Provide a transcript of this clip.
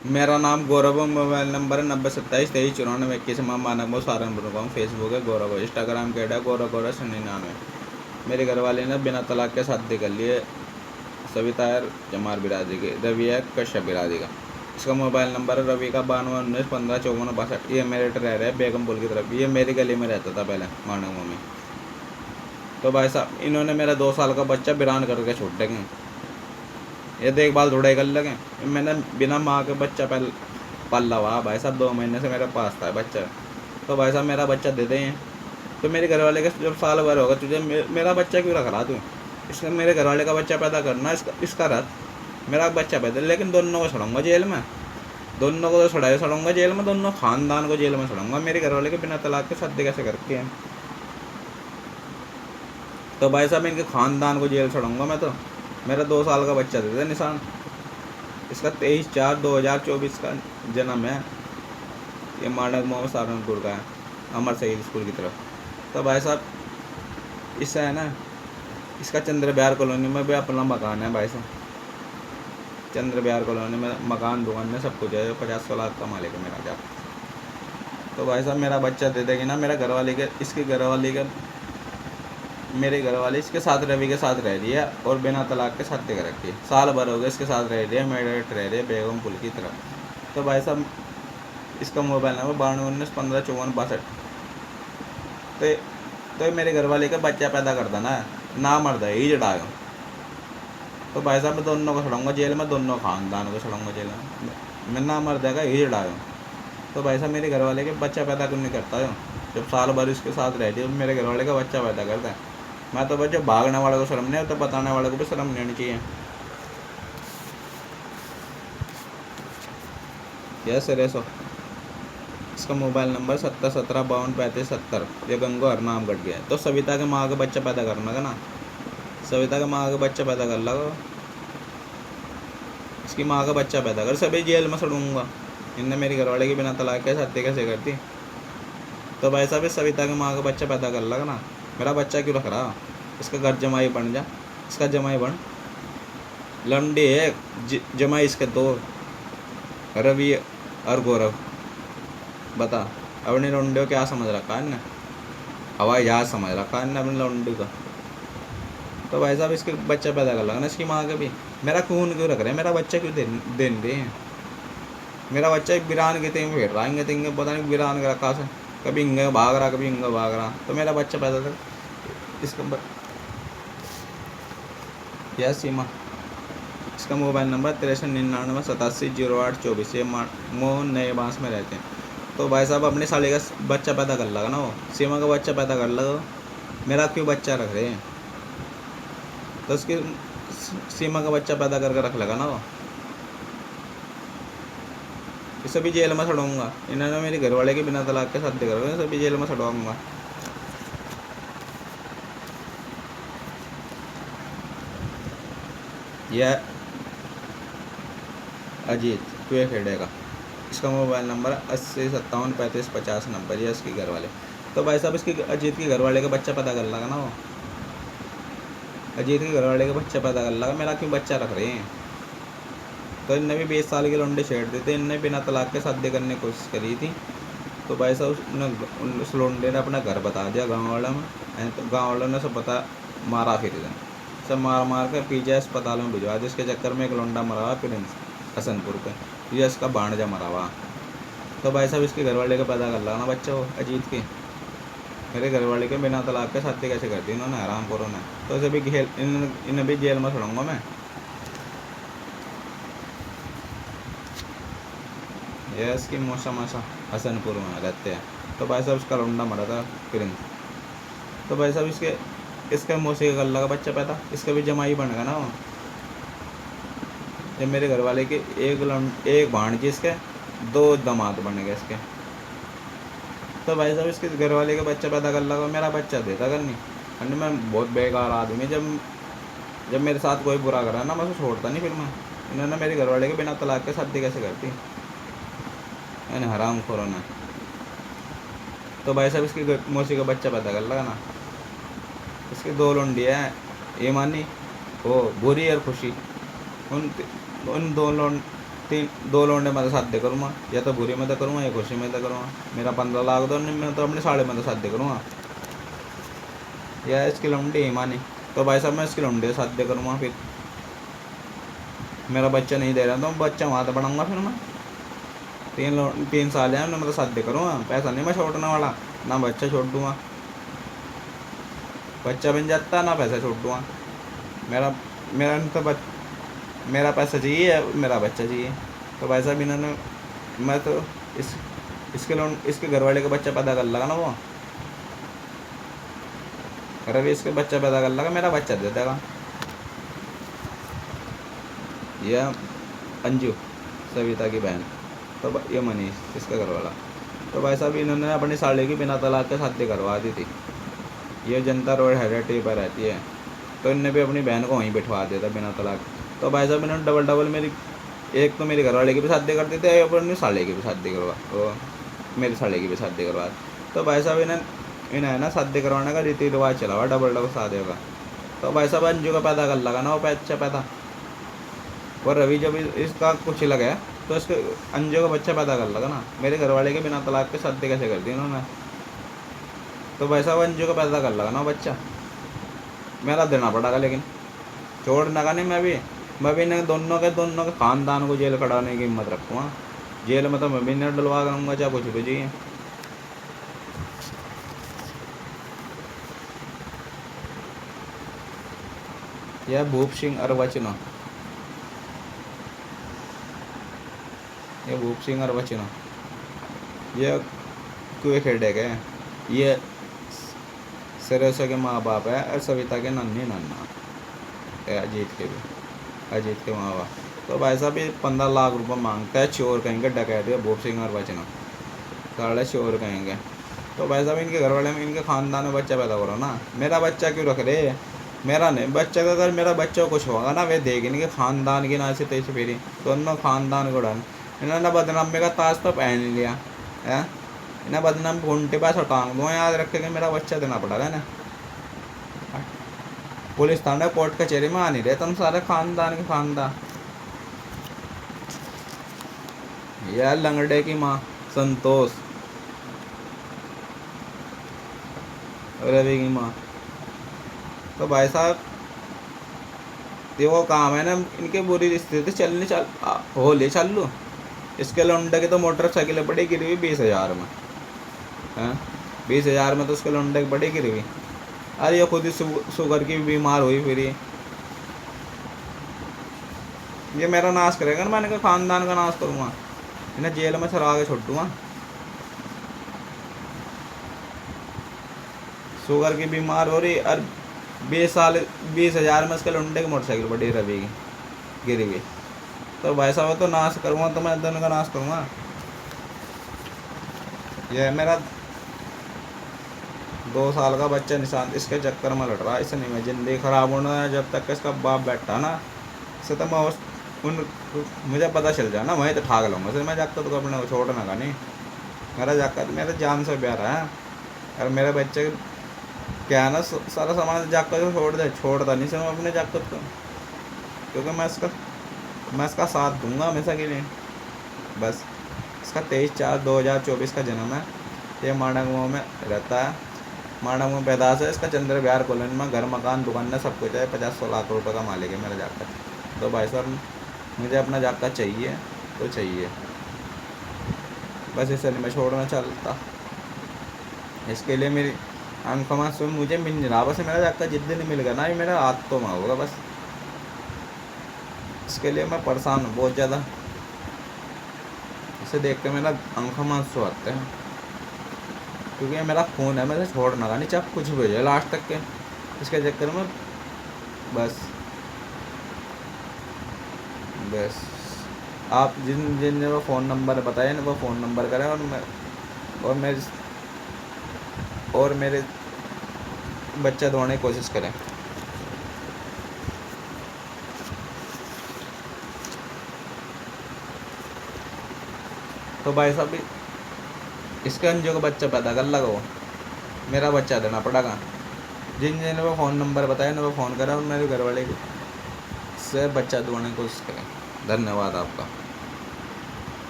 मेरा नाम गौरव है, मोबाइल नंबर है 9027239421। मैं मानक सहारनपुर का हूँ। फेसबुक है गौरव, इंस्टाग्राम के है गौरव गौरव 99। मेरे घरवाले ने बिना तलाक के शादी कर लिए। सविता है जमार बिराजी की, रवि है कश्यप बिराजी का। इसका मोबाइल नंबर है रवि का 9219155462। ये मेरे रह रहे हैं बेगमपुर की तरफ। ये मेरी गली में रहता था पहले मानक में। तो भाई साहब इन्होंने मेरा 2 साल का बच्चा बिरान करके छोड़ देंगे। ये देखभाल थोड़ा कर लगे। मैंने बिना माँ के बच्चा पाला हुआ भाई साहब। 2 महीने से मेरे पास था बच्चा। तो भाई साहब मेरा बच्चा दे दें। तो मेरे घर वाले का जब साल भर होगा तुझे मेरा बच्चा क्यों रख रहा तू? इसका मेरे घर वाले का बच्चा पैदा करना इसका रथ। मेरा बच्चा पैदा, लेकिन दोनों को छोड़ूंगा जेल में। दोनों को तो छोड़ूंगा जेल में, दोनों खानदान को जेल में छोड़ूंगा। मेरे घर वाले के बिना तलाक के शादी कैसे करके हैं? तो भाई साहब इनके खानदान को जेल छोड़ूंगा मैं। तो मेरा 2 साल का बच्चा दे दे निशान। इसका 23/4/2024 का जन्म है। ये मानक मोहम्मद सहारनपुर का है, अमर शहीद स्कूल की तरफ। तो भाई साहब इससे है ना, इसका चंद्र बिहार कॉलोनी में भी अपना मकान है भाई साहब। चंद्र बिहार कॉलोनी में मकान दुकान में सब कुछ है। 50 लाख का मालिक है मेरा। क्या तो भाई साहब मेरा बच्चा दे देगी ना। मेरा घरवाले के इसके घरवाले के मेरे घरवाले इसके साथ रवि के साथ रह रही है और बिना तलाक के शादी कर रखी है। साल भर हो गए इसके साथ रह रही है। मेरठ रह रही है बेगमपुर की तरफ। तो भाई साहब इसका मोबाइल नंबर 9219155462। तो मेरे घरवाले का बच्चा पैदा कर देना है ना, मर्द है ही जड़ा। तो भाई साहब मैं दोनों को छोड़ूंगा जेल में, दोनों खानदान को छोड़ूंगा जेल में। मैं ना मर्द है ही जड़ा। तो भाई साहब मेरे घरवाले के बच्चा पैदा क्यों नहीं करता है? जब साल भर इसके साथ रहती है मेरे घरवाले का बच्चा पैदा करता है। मैं तो बच्चे भागने वाले को शर्म नहीं है, तो बताने वाले को भी शर्म नहीं आनी चाहिए। यस रेसो। इसका मोबाइल नंबर 7017523570। ये गंगोहर नाम कट गया। तो सविता के माँ का बच्चा पैदा करना का ना, सविता के माँ का बच्चा पैदा कर लगा। इसकी माँ का बच्चा पैदा कर, सभी जेल में सड़ूंगा। इनने मेरी घरवाले की बिना तलाक के शादी कैसे करती? तो भाई साहब सविता की माँ का बच्चा पैदा कर लगा ना। मेरा बच्चा क्यों रख रहा? इसका घर जमाई बन जा, इसका जमाई बन। लंडी है जमाई इसके 2, रवि और गौरव। बता अपनी लौंडी को क्या समझ रखा है इनने? हवाई जहाज समझ रखा है इनने अपनी लौंडी को। तो भाई साहब इसके बच्चा पैदा कर लगा ना इसकी माँ के भी। मेरा खून क्यों रख रहे हैं? मेरा बच्चा क्यों दे रहे हैं? मेरा बच्चा एक बिरान के तेंगे फिर रहा, तेंगे पता नहीं बिरान का रखा से। कभी इंगे भाग रहा, कभी इंगे भाग रहा। तो मेरा बच्चा पैदा था इसका। यह सीमा। इसका मोबाइल नंबर 6399870824। ये मोहन नए बांस में रहते हैं। तो भाई साहब अपने साले का बच्चा पैदा कर लगा ना, वो सीमा का बच्चा पैदा कर लगा। मेरा क्यों बच्चा रख रहे हैं? तो उसकी सीमा का बच्चा पैदा करके रख लगा ना वो। इसे भी जेल में सड़ूंगा। इन्होंने मेरे घर वाले के बिना तलाक के शादी कर, सभी जेल में सड़वाऊंगा। यह अजीत कुए खेड़ेगा। इसका मोबाइल नंबर 80573550 नंबर। यह इसके घर वाले। तो भाई साहब इसके अजीत के घर वाले का बच्चा पैदा कर लगा ना वो। अजीत के घर वाले का बच्चा पैदा कर लगा। मेरा क्यों बच्चा रख रहे हैं? तो इनने भी 20 साल के लौंडे छेड़ दी थे। इनने बिना तलाक के शादी करने की कोशिश करी थी। तो भाई साहब उस लौंडे ने अपना घर बता दिया गाँव वालों में। तो गाँव वालों ने सब पता मारा, फिर सब मार कर पीछे अस्पताल में भिजवा दिया। इसके चक्कर में एक लौंडा मरा हुआ प्रिंस हसनपुर पे। ये इसका भांजा मरा हुआ। तो भाई साहब इसके घर वाले का पैदा कर लगा ना बच्चा वो अजीत के। मेरे घर वाले के बिना तलाक के शादी कैसे कर दी इन्होंने, हरामखोरों ने। तो इसे भी इन्हें भी जेल में छोड़ूंगा मैं। ये इसकी मौसा हसनपुर में रहते हैं। तो भाई साहब इसका लौंडा मरा था प्रिंस। तो भाई साहब इसके मौसी का गल्ला का बच्चा पैदा, इसका भी जमाई बन गया ना वो। ये मेरे घर वाले के एक भांजी, इसके 2 दामाद बन गए इसके। तो भाई साहब इसके घर वाले का बच्चा पैदा कर लगा, मेरा बच्चा देता करनी। अन्य मैं बहुत बेकार आदमी। जब मेरे साथ कोई बुरा करा ना, मैं उसे छोड़ता नहीं। फिर मैं इन्होंने मेरे घर वाले के बिना तलाक के शादी कैसे करती? मैंने हराम खोरो ना। तो भाई साहब इसकी मौसी का बच्चा पैदा कर लगा ना। इसके 2 लौंडियाँ हैं, ईमानी वो बुरी और खुशी। उन दो लौंडे मैं तो शादी करूँगा, या तो बुरी में तो करूँगा या खुशी में तो करूँगा। मेरा 15 लाख दो, नहीं मैं तो अपने साढ़े में तो शादी करूँगा। या इसकी लौंडी ईमानी, तो भाई साहब मैं इसकी लौंडी से शादी करूँगा। फिर मेरा बच्चा नहीं दे रहा तो बच्चा वहाँ तो बढ़ाऊँगा। फिर मैं 3 साल है मैं तो शादी करूँगा। पैसा नहीं मैं छोड़ने वाला, ना बच्चा छोड़ दूँगा। बच्चा बन जाता ना पैसा छोड़ दूँगा। मेरा मेरा तो मेरा पैसा चाहिए, मेरा बच्चा चाहिए। तो भाई साहब इन्होंने, मैं तो इसके घर वाले का बच्चा पैदा कर लगा ना वो, रवि इसके बच्चा पैदा कर लगा, मेरा बच्चा दे देगा। यह अंजू सविता की बहन, तो ये मनीष इसका घर वाला। तो भाई साहब इन्होंने अपनी साली की बिना तलाक के शादी करवा दी थी। ये जनता रोड हैदराबाद पर रहती है, तो इनने भी अपनी बहन को वहीं बिठवा दिया था बिना तलाक। तो भाई साहब इन्होंने डबल मेरी, एक तो मेरी घरवाले की भी शादी कर दी थी, अपनी साले की भी शादी करवा, तो मेरी साले की भी शादी करवा। तो भाई साहब इन्हें ना शादी करवाने का रीति रिवाज चला हुआ डबल शादी का। तो भाई साहब अंजू का पैदा कर लगा ना वो बच्चा पैदा, और रवि जब इसका कुछ लगा तो इसके अंजू का बच्चा पैदा कर लगा ना। मेरे घर वाले के बिना तलाक के शादी कैसे कर दी इन्होंने। तो भाई साहब अंजू का पैदा कर लगा ना बच्चा, मेरा देना पड़ेगा। लेकिन छोड़ने का नहीं, मैं भी इन्हें दोनों के खानदान को जेल खड़ाने की हिम्मत रखूँगा। जेल में तो मैं भी नहीं डलवा करूँगा, चाहे कुछ भी चाहिए। यह भूप सिंह अर्वचना, ये भूप सिंह अर्वचना, ये कुएं खेड़े के, ये सरेसा के माँ बाप है और सविता के नन्ही नन्ना अजीत के माँ बाप। तो भाई साहब ये 15 लाख रुपए मांगता है, चोर कहेंगे, डकैत है भूप सिंह अर्वचना, साढ़े चोर कहेंगे। तो भाई साहब इनके घर वाले में, इनके खानदान में बच्चा पैदा करो ना। मेरा बच्चा क्यों रख रहे, मेरा नहीं बच्चा का, अगर मेरा बच्चा को कुछ होगा ना वे देगी नहीं कि खानदान की ना से तेज फेरी, दोनों खानदान को डन। इन्होंने बदनामी का ताज तो पहन लिया है, इन्हें बदनाम घूंटे पास टांग दो, याद रखे कि मेरा बच्चा देना पड़ेगा ना। पुलिस थाना कोर्ट कचहरी में आ नहीं रहे तुम सारे खानदान के खानदान। यह लंगड़े की माँ संतोष, रवि की माँ। तो भाई साहब ये वो काम है ना, इनके बुरी स्थिति होली चालू। इसके लौंडे की तो मोटरसाइकिल बड़ी गिरी हुई 20,000 में, हैं 20,000 में तो उसके लौंडे की बड़ी गिरी हुई। अरे ये खुद ही शुगर की बीमार हुई। फिर ये मेरा नाश करेगा ना, मैंने कहा खानदान का नाश करूँगा, इन्हें जेल में सरा के छोड़ दूँगा। शुगर की बीमार हो रही, और 20,000 में उसके लुंडे की मोटरसाइकिल बड़ी रवि की गिरी हुई। तो भाई साहब तो नाश करूँगा, तो मैं दोनों का नाश करूँगा। यह मेरा 2 साल का बच्चा निशांत इसके चक्कर में लड़ रहा है, इसे नहीं मैं ज़िंदगी ख़राब होना है जब तक इसका बाप बैठा ना। इसे तो मैं मुझे पता चल जाए ना, वहीं तो ठाक लूँगा सर। मैं जाकर तो अपने को छोड़ना का नहीं, मेरा जाकर मेरे जान से प्यारा है। और मेरे बच्चे क्या है ना, सारा सामान जाकर छोड़ता नहीं सर मैं अपने जाकर को, क्योंकि मैं इसका साथ दूंगा हमेशा के लिए। बस इसका 23/4/2024 का जन्म है। ये मांडा में रहता है, मांडा में पैदाश है। इसका चंद्र विहार कॉलोनी में घर मकान दुकान है, सब कुछ है। 50-100 लाख रुपए का मालिक है मेरा जाकर। तो भाई साहब मुझे अपना जाकर चाहिए तो चाहिए, बस इसे नहीं मैं छोड़ना चाहता। इसके लिए मेरी आंखों में सुन मुझे मिल नहीं रहा, बस मेरा जाकर जिद्द नहीं मिल गया ना, ये मेरा हाथ तो में होगा बस। इसके लिए मैं परेशान हूँ बहुत ज़्यादा। इसे देख के मेरा आंखों में आंसू आते हैं, क्योंकि ये मेरा खून है। मैं इसे छोड़ना का नहीं, चाहे कुछ भी हो जाए लास्ट तक के। इसके चक्कर में बस आप जिन वो फ़ोन नंबर बताए ना, वो फ़ोन नंबर करें, और मेरे बच्चा दौड़ने की कोशिश करें। तो भाई साहब इसके अंजू का बच्चा पैदा कर लगा, वो मेरा बच्चा देना पड़ेगा। जिन वो फ़ोन नंबर बताया ना, वो फ़ोन करें और मेरे घर वाले से बच्चा दौड़ने की कोशिश करें। धन्यवाद आपका।